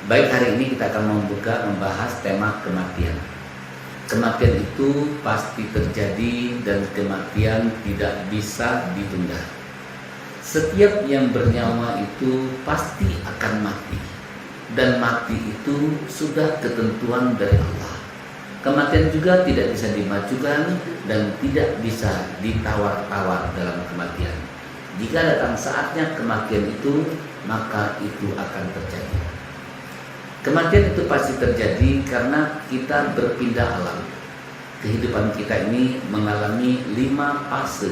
Baik, hari ini kita akan membahas tema kematian. Kematian itu pasti terjadi dan kematian tidak bisa ditunda. Setiap yang bernyawa itu pasti akan mati, dan mati itu sudah ketentuan dari Allah. Kematian juga tidak bisa dimajukan dan tidak bisa ditawar-tawar dalam kematian. Jika datang saatnya kematian itu, maka itu akan terjadi. Kematian itu pasti terjadi karena kita berpindah alam. Kehidupan kita ini mengalami 5 fase.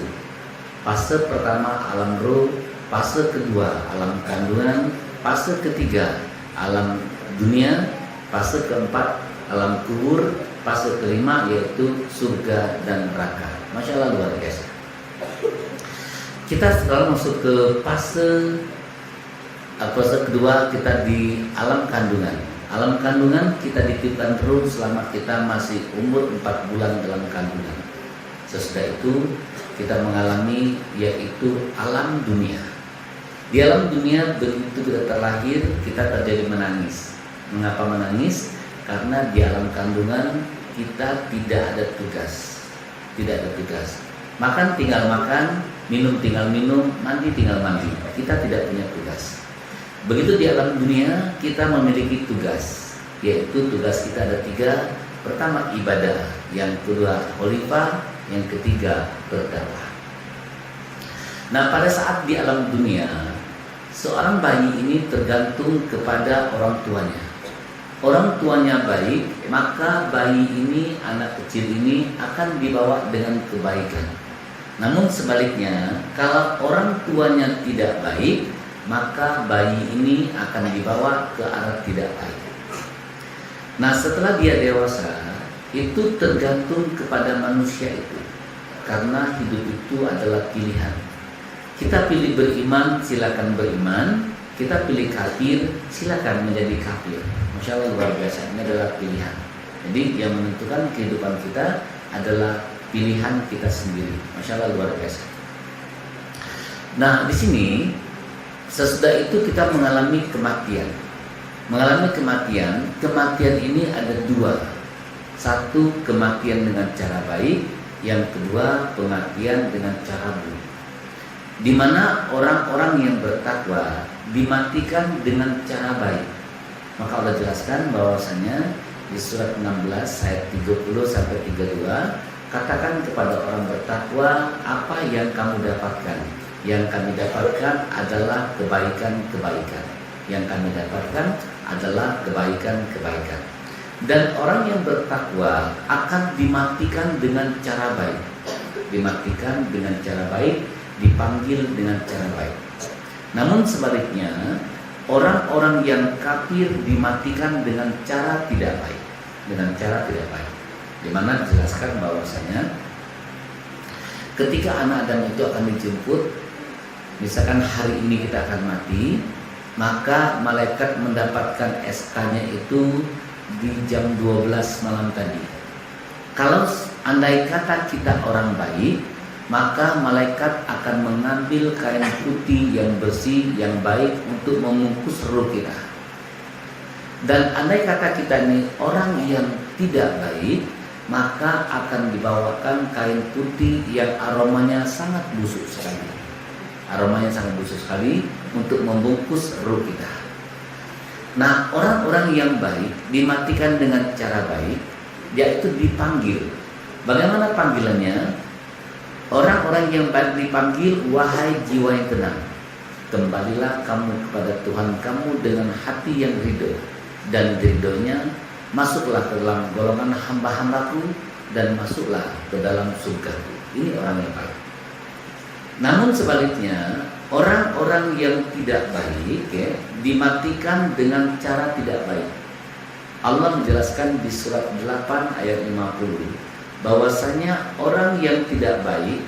Fase pertama alam roh, fase kedua alam kandungan, fase ketiga alam dunia, fase keempat alam kubur, fase kelima yaitu surga dan neraka. Masya Allah, luar biasa. Kita sekarang masuk ke fase kedua, kita di alam kandungan. Alam kandungan kita ditiupkan terus selama kita masih umur 4 bulan dalam kandungan. Sesudah itu kita mengalami yaitu alam dunia. Di alam dunia begitu kita terlahir, kita terjadi menangis. Mengapa menangis? Karena di alam kandungan kita tidak ada tugas. Tidak ada tugas. Makan tinggal makan, minum tinggal minum, mandi tinggal mandi. Kita tidak punya tugas. Begitu di alam dunia kita memiliki tugas, yaitu tugas kita ada 3. Pertama ibadah, yang kedua khalifah, yang ketiga berdakwah. Nah, pada saat di alam dunia, seorang bayi ini tergantung kepada orang tuanya. Orang tuanya baik, maka bayi ini, anak kecil ini akan dibawa dengan kebaikan. Namun sebaliknya, kalau orang tuanya tidak baik, maka bayi ini akan dibawa ke arah tidak baik. Nah, setelah dia dewasa, itu tergantung kepada manusia itu. Karena hidup itu adalah pilihan. Kita pilih beriman, silakan beriman. Kita pilih kafir, silakan menjadi kafir. Masya Allah, luar biasa. Ini adalah pilihan. Jadi yang menentukan kehidupan kita adalah pilihan kita sendiri. Masya Allah, luar biasa. Nah, di sini sesudah itu kita mengalami kematian. Mengalami kematian ini ada 2. Satu, kematian dengan cara baik. Yang kedua, kematian dengan cara buruk. Di mana orang-orang yang bertakwa dimatikan dengan cara baik. Maka Allah jelaskan bahwasanya di surat 16 ayat 30 sampai 32, katakan kepada orang bertakwa, apa yang kamu dapatkan? Yang kami dapatkan adalah kebaikan-kebaikan. Yang kami dapatkan adalah kebaikan-kebaikan. Dan orang yang bertakwa akan dimatikan dengan cara baik. Dimatikan dengan cara baik, dipanggil dengan cara baik. Namun sebaliknya, orang-orang yang kafir dimatikan dengan cara tidak baik. Dengan cara tidak baik. Di mana dijelaskan bahwasanya ketika anak Adam itu akan dijemput, misalkan hari ini kita akan mati, maka malaikat mendapatkan SK-nya itu di jam 12 malam tadi. Kalau andai kata kita orang baik, maka malaikat akan mengambil kain putih yang bersih, yang baik untuk membungkus ruh kita. Dan andai kata kita ini orang yang tidak baik, maka akan dibawakan kain putih yang aromanya sangat busuk sekali. Aromanya sangat busuk sekali untuk membungkus ruh kita. Nah, orang-orang yang baik dimatikan dengan cara baik, yaitu dipanggil. Bagaimana panggilannya? Orang-orang yang baik dipanggil, wahai jiwa yang tenang, kembalilah kamu kepada Tuhan kamu dengan hati yang ridho, dan ridhonya masuklah ke dalam golongan hamba-hambaku, dan masuklah ke dalam surgaku. Ini orang yang baik. Namun sebaliknya, orang-orang yang tidak baik dimatikan dengan cara tidak baik. Allah menjelaskan di surat 8 ayat 50 bahwasanya orang yang tidak baik,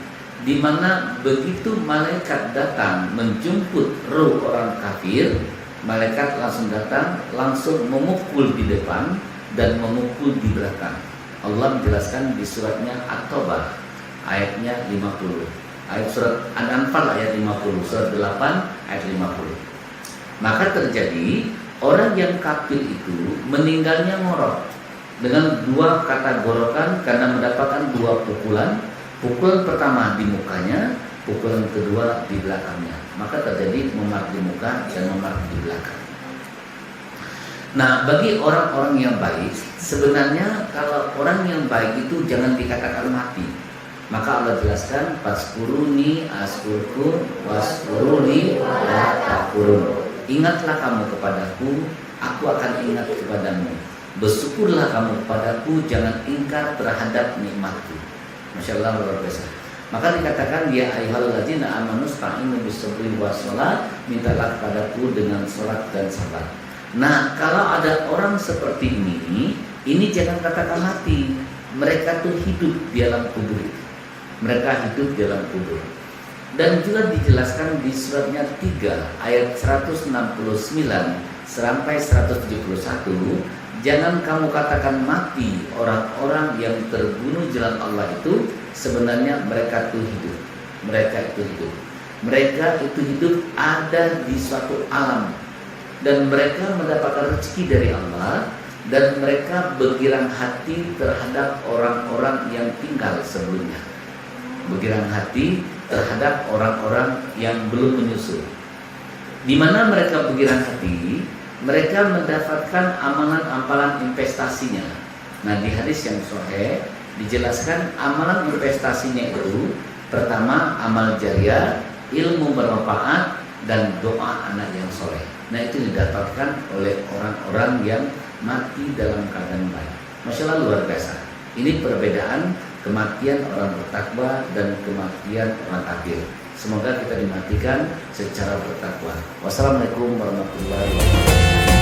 di mana begitu malaikat datang menjemput ruh orang kafir, malaikat langsung datang, langsung memukul di depan dan memukul di belakang. Allah menjelaskan di suratnya At-Taubah ayatnya 50. Ayat surat An-Anfal ayat 50, surat 8 ayat 50. Maka terjadi Orang yang kafir itu meninggalnya ngorok dengan dua kata gorokan karena mendapatkan dua pukulan. Pukulan pertama di mukanya, pukulan kedua di belakangnya. Maka terjadi memar di muka dan memar di belakang. Nah, bagi orang-orang yang baik, sebenarnya kalau orang yang baik itu jangan dikatakan mati. Maka Allah jelaskan, "Faskuruni askurkum waskuruni la takfurun." Ingatlah kamu kepadaku, aku akan ingat kepadamu. Bersyukurlah kamu kepadaku, jangan ingkar terhadap nikmatku. Masya Allah, luar biasa. Maka dikatakan, ya ayyuhalladzina amanu sta'inu bis-sabri was-shalah, mintalah kepadaku dengan salat dan sabar. Nah, kalau ada orang seperti ini jangan katakan mati. Mereka tuh hidup di alam kubur. Mereka hidup di alam kubur. Dan juga dijelaskan di suratnya 3 ayat 169 sampai 171, jangan kamu katakan mati orang-orang yang terbunuh jalan Allah itu, sebenarnya mereka itu hidup. Mereka itu hidup. Mereka itu hidup ada di suatu alam, dan mereka mendapatkan rezeki dari Allah, dan mereka bergirang hati terhadap orang-orang yang tinggal sebelumnya. Bergirang hati terhadap orang-orang yang belum menyusul. Di mana mereka bergirang hati, mereka mendapatkan amalan-amalan investasinya. Nah, di hadis yang sahih dijelaskan amalan investasinya itu pertama amal jariah, ilmu bermanfaat, dan doa anak yang soleh. Nah, itu didapatkan oleh orang-orang yang mati dalam keadaan baik. Masya Allah, luar biasa. Ini perbedaan kematian orang bertakwa dan kematian orang kafir. Semoga kita dimatikan secara bertakwa. Wassalamualaikum warahmatullahi wabarakatuh.